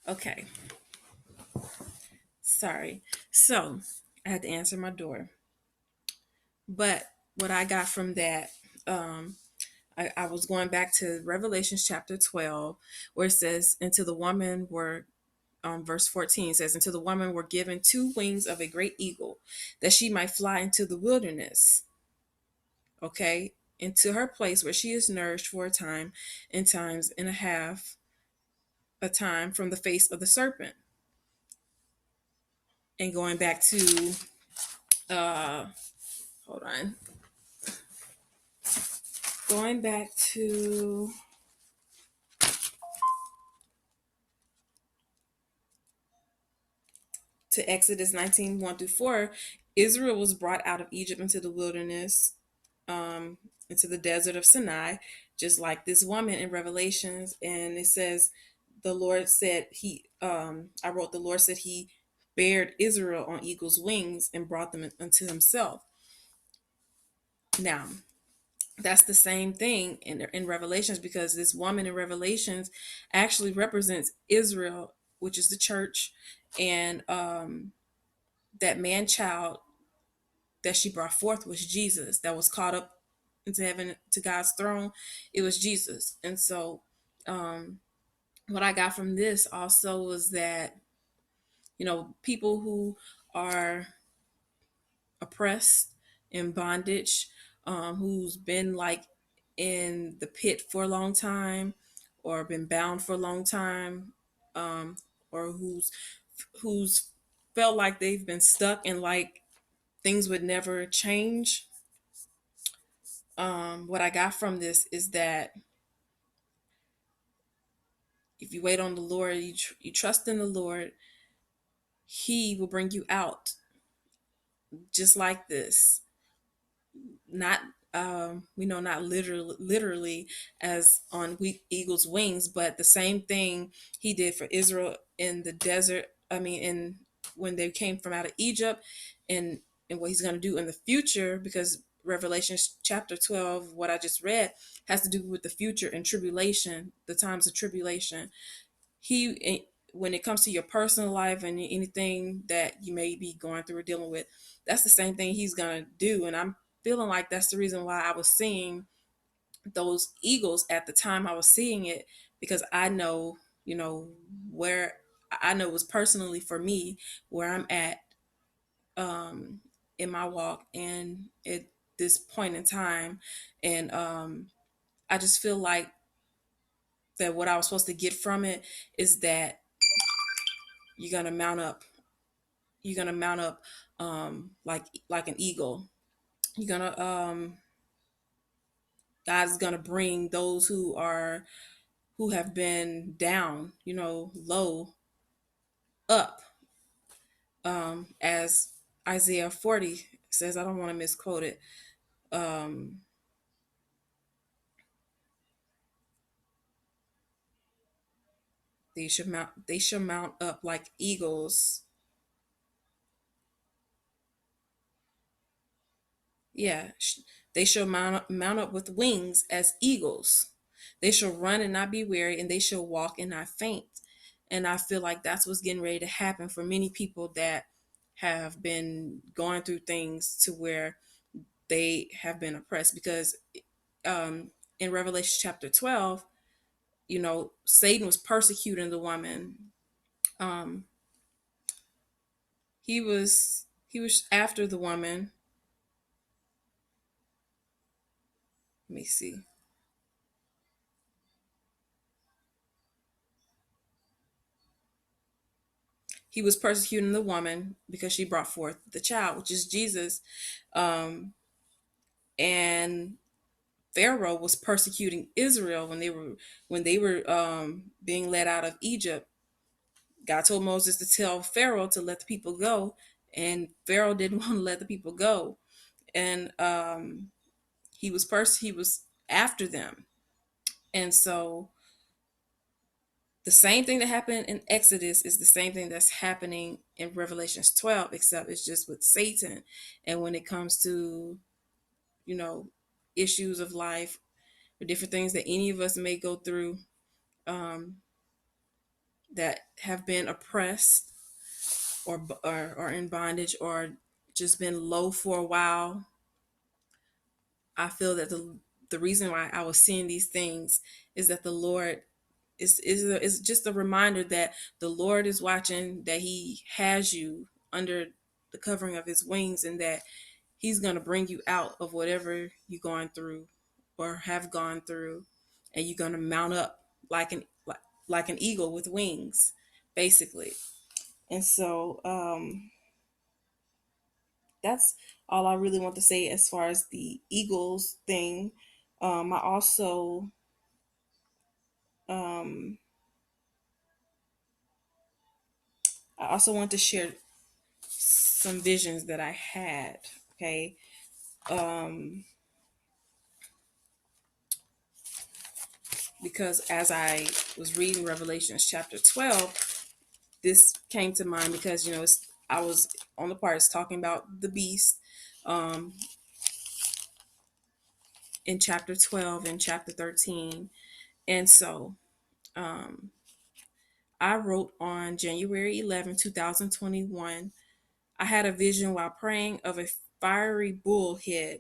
Okay, sorry. So I had to answer my door. But what I got from that, um, I was going back to Revelations chapter 12, where it says, "And to the woman were," verse 14 says, "And to the woman were given two wings of a great eagle, that she might fly into the wilderness," okay, "into her place where she is nourished for a time and times and a half, a time from the face of the serpent." And going back to, uh, hold on, going back to Exodus 19, 1 through 4, Israel was brought out of Egypt into the wilderness, um, into the desert of Sinai, just like this woman in Revelations. And it says, the Lord said I wrote, the Lord said he bared Israel on eagle's wings and brought them unto himself. Now, that's the same thing in Revelations, because this woman in Revelations actually represents Israel, which is the church, and that man child that she brought forth was Jesus, that was caught up into heaven to God's throne. It was Jesus. And so, um, what I got from this also was that, people who are oppressed, in bondage, who's been like in the pit for a long time, or been bound for a long time, um, or who's felt like they've been stuck and like things would never change. What I got from this is that if you wait on the Lord, you trust in the Lord, He will bring you out, just like this. Not we know, not literally as on eagle's wings, but the same thing He did for Israel in the desert. I mean, in when they came from out of Egypt, and what He's going to do in the future, because Revelation chapter 12, what I just read, has to do with the future and tribulation, the times of tribulation. When it comes to your personal life and anything that you may be going through or dealing with, that's the same thing He's going to do. And I'm feeling like that's the reason why I was seeing those eagles at the time I was seeing it, because I know, where I know it was personally for me, where I'm at, um, in my walk and at this point in time. And I just feel like that what I was supposed to get from it is that you're gonna mount up. You're gonna mount up, like an eagle. You're gonna God's gonna bring those who have been down, low, up. As Isaiah 40 says, I don't want to misquote it. Um, they shall mount up like eagles. Yeah, they shall mount up with wings as eagles. They shall run and not be weary, and they shall walk and not faint. And I feel like that's what's getting ready to happen for many people that have been going through things to where they have been oppressed. Because um, in Revelation chapter 12, Satan was persecuting the woman. Um, he was after the woman. Let me see. He was persecuting the woman because she brought forth the child, which is Jesus. Um, and Pharaoh was persecuting Israel when they were being led out of Egypt. God told Moses to tell Pharaoh to let the people go, and Pharaoh didn't want to let the people go. And he was after them. And so the same thing that happened in Exodus is the same thing that's happening in Revelations 12, except it's just with Satan. And when it comes to, you know, issues of life or different things that any of us may go through, um, that have been oppressed or in bondage or just been low for a while. I feel that the reason why I was seeing these things is that the Lord is just a reminder that the Lord is watching, that He has you under the covering of His wings, and that He's going to bring you out of whatever you're going through or have gone through, and you're going to mount up like an eagle with wings, basically. And so that's all I really want to say as far as the Eagles thing. I also um, want to share some visions that I had. Okay, um, because as I was reading Revelations chapter 12, this came to mind because I was on the parts talking about the beast um, in chapter 12 and chapter 13, and so um, I wrote on January 11, 2021. I had a vision while praying of a fiery bull head.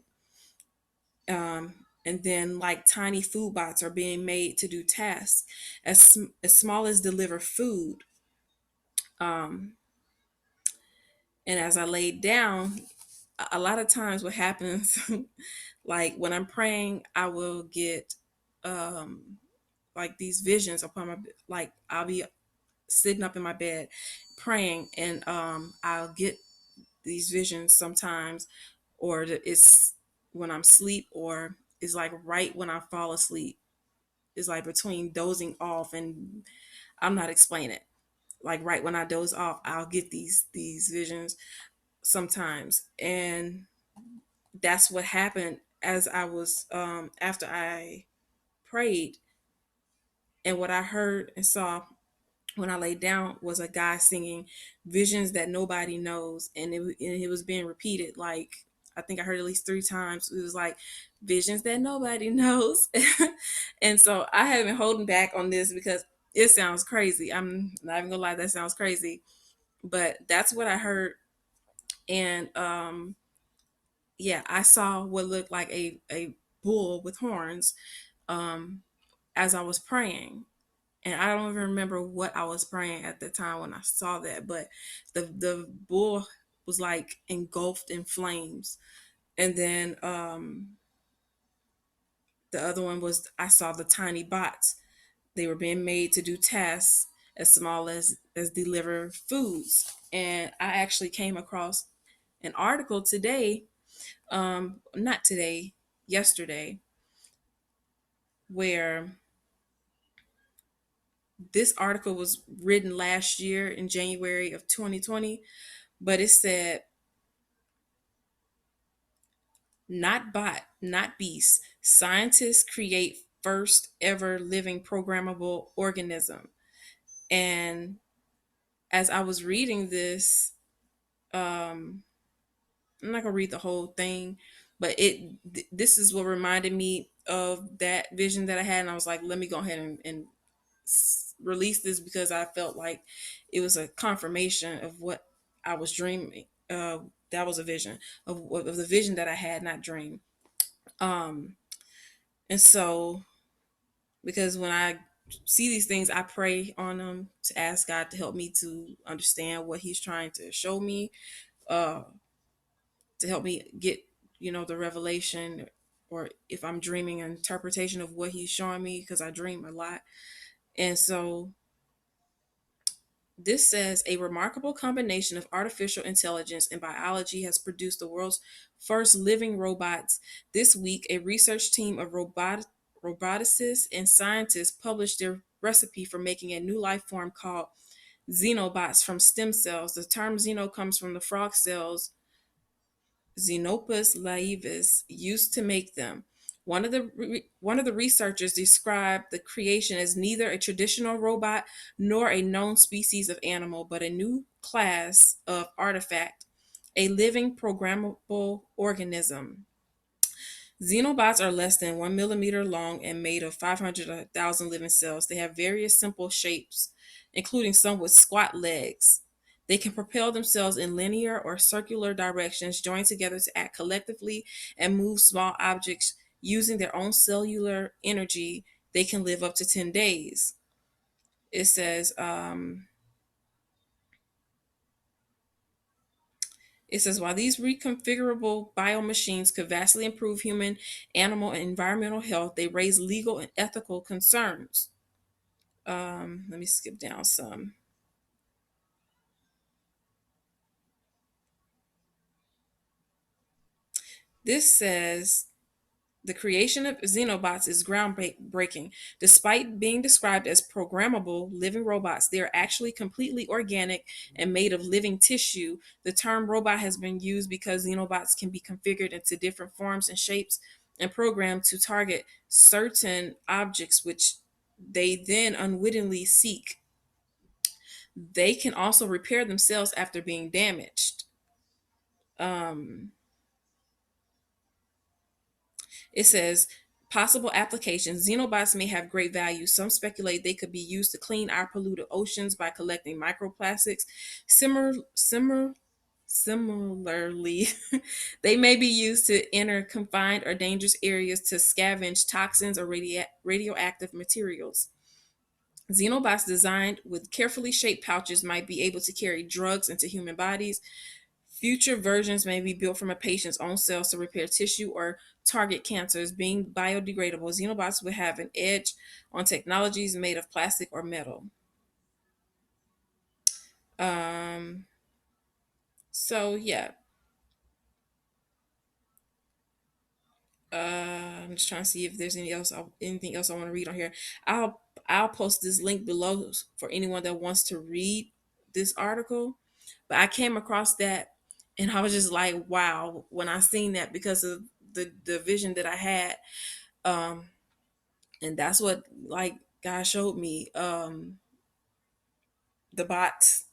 And then, like tiny food bots are being made to do tasks as small as deliver food. Um, and as I laid down, a lot of times what happens, like when I'm praying, I will get um, like these visions upon my, like I'll be sitting up in my bed praying, and I'll get these visions sometimes, or it's when I'm asleep, or it's like right when I fall asleep. It's like between dozing off and I'm not explaining it. Like right when I doze off, I'll get these visions sometimes, and that's what happened as I was after I prayed, and what I heard and saw when I laid down was a guy singing visions that nobody knows, and it was being repeated. Like I think I heard at least 3 times. It was like visions that nobody knows, and so I have been holding back on this because it sounds crazy. I'm not even gonna lie, that sounds crazy, but that's what I heard, and yeah, I saw what looked like a bull with horns um, as I was praying, and I don't even remember what I was praying at the time when I saw that, but the bull was like engulfed in flames, and then the other one was I saw the tiny bots. They were being made to do tasks as small as deliver foods, and I actually came across an article today, not today, yesterday, where this article was written last year in January of 2020, but it said, not bot, not beast. Scientists create first ever living programmable organism. And as I was reading this, I'm not gonna read the whole thing, but this is what reminded me of that vision that I had, and I was like, let me go ahead and release this because I felt like it was a confirmation of what I was dreaming. That was a vision of the vision that I had, not dream. Um, And so, because when I see these things, I pray on them to ask God to help me to understand what He's trying to show me, uh, to help me get, the revelation, or if I'm dreaming, an interpretation of what He's showing me, because I dream a lot. And so, this says a remarkable combination of artificial intelligence and biology has produced the world's first living robots. This week, a research team of roboticists and scientists published their recipe for making a new life form called xenobots from stem cells. The term xeno comes from the frog cells Xenopus laevis used to make them. One of the researchers described the creation as neither a traditional robot nor a known species of animal, but a new class of artifact, a living programmable organism. Xenobots are less than 1 millimeter long and made of 500,000 living cells. They have various simple shapes including some with squat legs. They can propel themselves in linear or circular directions, join together to act collectively, and move small objects using their own cellular energy. They can live up to 10 days. It says, while these reconfigurable biomachines could vastly improve human, animal, and environmental health, they raise legal and ethical concerns. Let me skip down some. This says the creation of xenobots is groundbreaking. Despite being described as programmable living robots, they are actually completely organic and made of living tissue. The term robot has been used because xenobots can be configured into different forms and shapes and programmed to target certain objects which they then unwittingly seek. They can also repair themselves after being damaged. Um, It says possible applications. Xenobots may have great value. Some speculate they could be used to clean our polluted oceans by collecting microplastics. Similarly, they may be used to enter confined or dangerous areas to scavenge toxins or radioactive materials. Xenobots designed with carefully shaped pouches might be able to carry drugs into human bodies. Future versions may be built from a patient's own cells to repair tissue or target cancers. Being biodegradable, xenobots will have an edge on technologies made of plastic or metal. Um, so yeah, I'm just trying to see if there's anything else I want to read on here. I'll post this link below for anyone that wants to read this article. But I came across that, and I was just like, wow, when I seen that, because of the vision that I had. Um, and that's what, like, God showed me, the bots,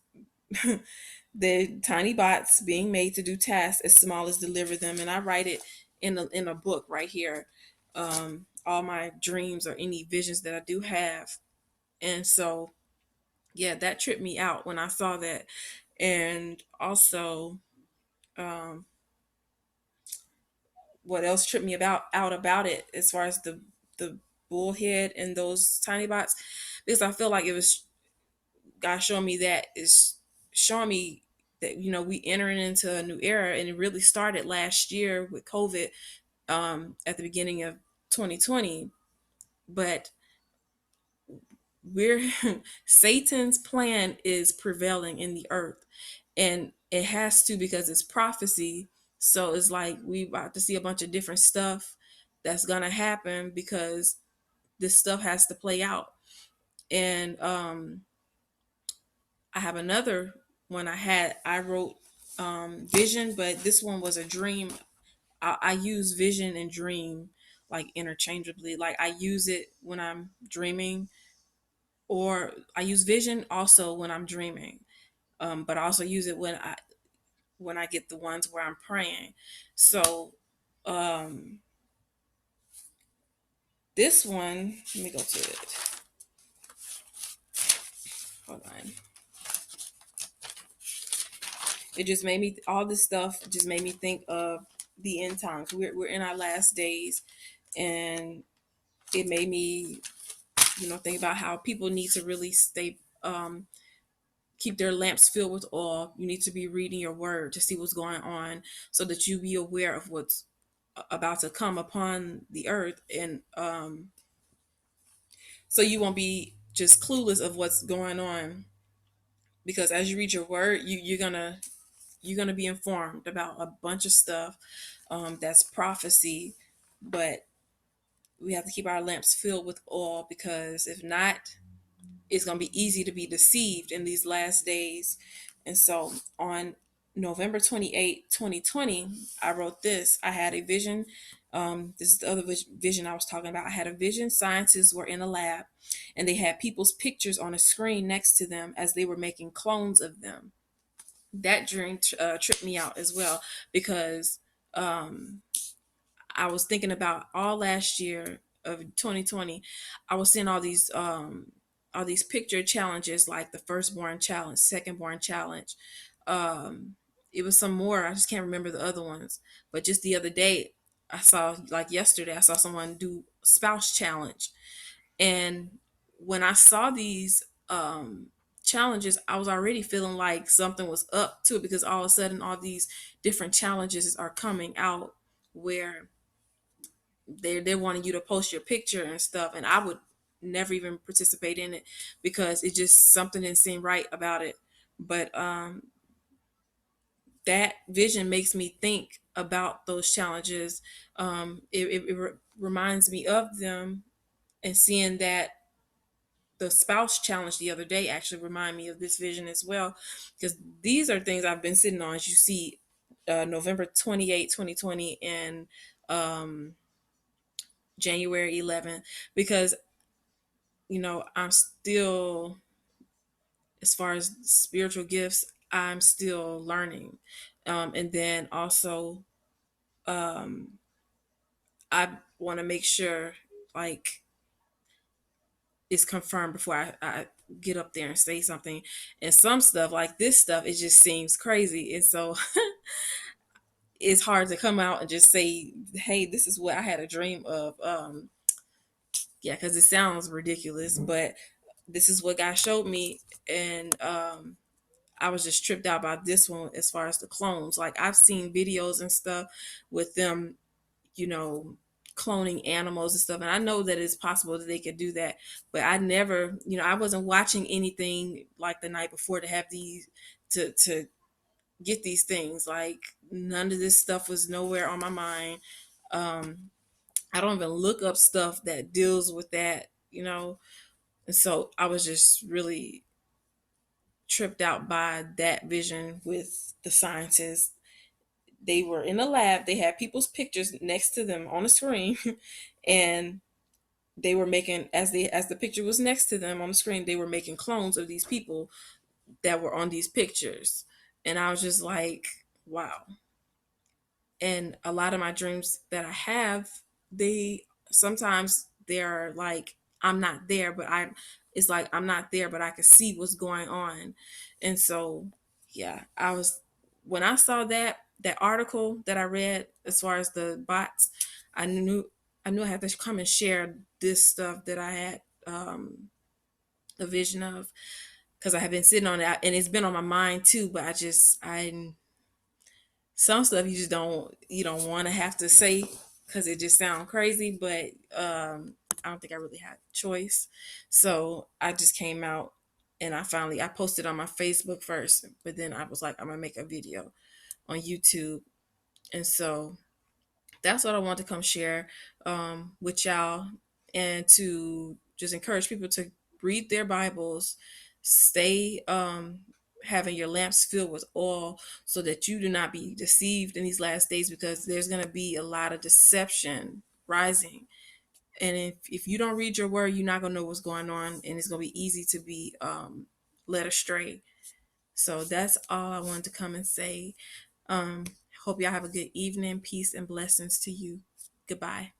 the tiny bots being made to do tasks as small as deliver them. And I write it in a book right here, all my dreams or any visions that I do have. And so yeah, that tripped me out when I saw that. And also, um what else tripped me about it, as far as the bullhead and those tiny bots, because I feel like it was God showing me that is showing me that, we entering into a new era, and it really started last year with COVID, at the beginning of 2020. But we're Satan's plan is prevailing in the earth, and it has to, because it's prophecy. So it's like we about to see a bunch of different stuff that's gonna happen, because this stuff has to play out. And I have another one. I wrote, vision, but this one was a dream. I use vision and dream like interchangeably. Like I use it when I'm dreaming, or I use vision also when I'm dreaming. But I also use it when I get the ones where I'm praying. So, um, this one, let me go to it. Hold on. It just made me, all this stuff just made me think of the end times. We're in our last days, and it made me, think about how people need to really stay, keep their lamps filled with oil. You need to be reading your word to see what's going on, so that you be aware of what's about to come upon the earth. And so you won't be just clueless of what's going on, because as you read your word, you're gonna be informed about a bunch of stuff, that's prophecy. But we have to keep our lamps filled with oil, because if not, it's going to be easy to be deceived in these last days. And so on November 28, 2020, I wrote this. I had a vision. This is the other vision I was talking about. I had a vision. Scientists were in a lab, and they had people's pictures on a screen next to them as they were making clones of them. That dream tripped me out as well, because um, I was thinking about all last year of 2020. I was seeing all these all these picture challenges, like the firstborn challenge, secondborn challenge. Um, it was some more. I just can't remember the other ones. But just the other day, I saw, like yesterday, I saw someone do spouse challenge. And when I saw these challenges, I was already feeling like something was up to it, because all of a sudden, all these different challenges are coming out where they're wanting you to post your picture and stuff. And I would never even participate in it, because it just, something didn't seem right about it. But that vision makes me think about those challenges. It reminds me of them, and seeing that the spouse challenge the other day actually remind me of this vision as well, because these are things I've been sitting on, as you see. November 28, 2020, and um, January 11th, because I'm still, as far as spiritual gifts, I'm still learning. And then also, um, I want to make sure, like, it's confirmed before I get up there and say something. And some stuff, like this stuff, it just seems crazy. And so it's hard to come out and just say, hey, this is what I had a dream of. Yeah, because it sounds ridiculous, but this is what God showed me. And I was just tripped out by this one, as far as the clones. Like, I've seen videos and stuff with them, you know, cloning animals and stuff. And I know that it's possible that they could do that. But I never, I wasn't watching anything like the night before to have these, to get these things. Like, none of this stuff was nowhere on my mind. Um, I don't even look up stuff that deals with that. And so I was just really tripped out by that vision with the scientists. They were in a lab, they had people's pictures next to them on a screen, and they were making, as the picture was next to them on the screen, they were making clones of these people that were on these pictures. And I was just like, wow. And a lot of my dreams that I have, they sometimes they're like, I'm not there, but I it's like I'm not there, but I can see what's going on. And so, yeah, I was when I saw that article that I read, as far as the bots, I knew I knew I had to come and share this stuff that I had a vision of, because I have been sitting on it, and it's been on my mind too. But I some stuff you don't want to have to say, because it just sounds crazy. But I don't think I really had a choice, so I just came out, and I posted on my Facebook first, but then I was like, I'm gonna make a video on YouTube. And so that's what I want to come share with y'all, and to just encourage people to read their Bibles, stay having your lamps filled with oil, so that you do not be deceived in these last days, because there's going to be a lot of deception rising. And if you don't read your word, you're not going to know what's going on, and it's going to be easy to be led astray. So that's all I wanted to come and say. um, Hope y'all have a good evening. Peace and blessings to you. Goodbye.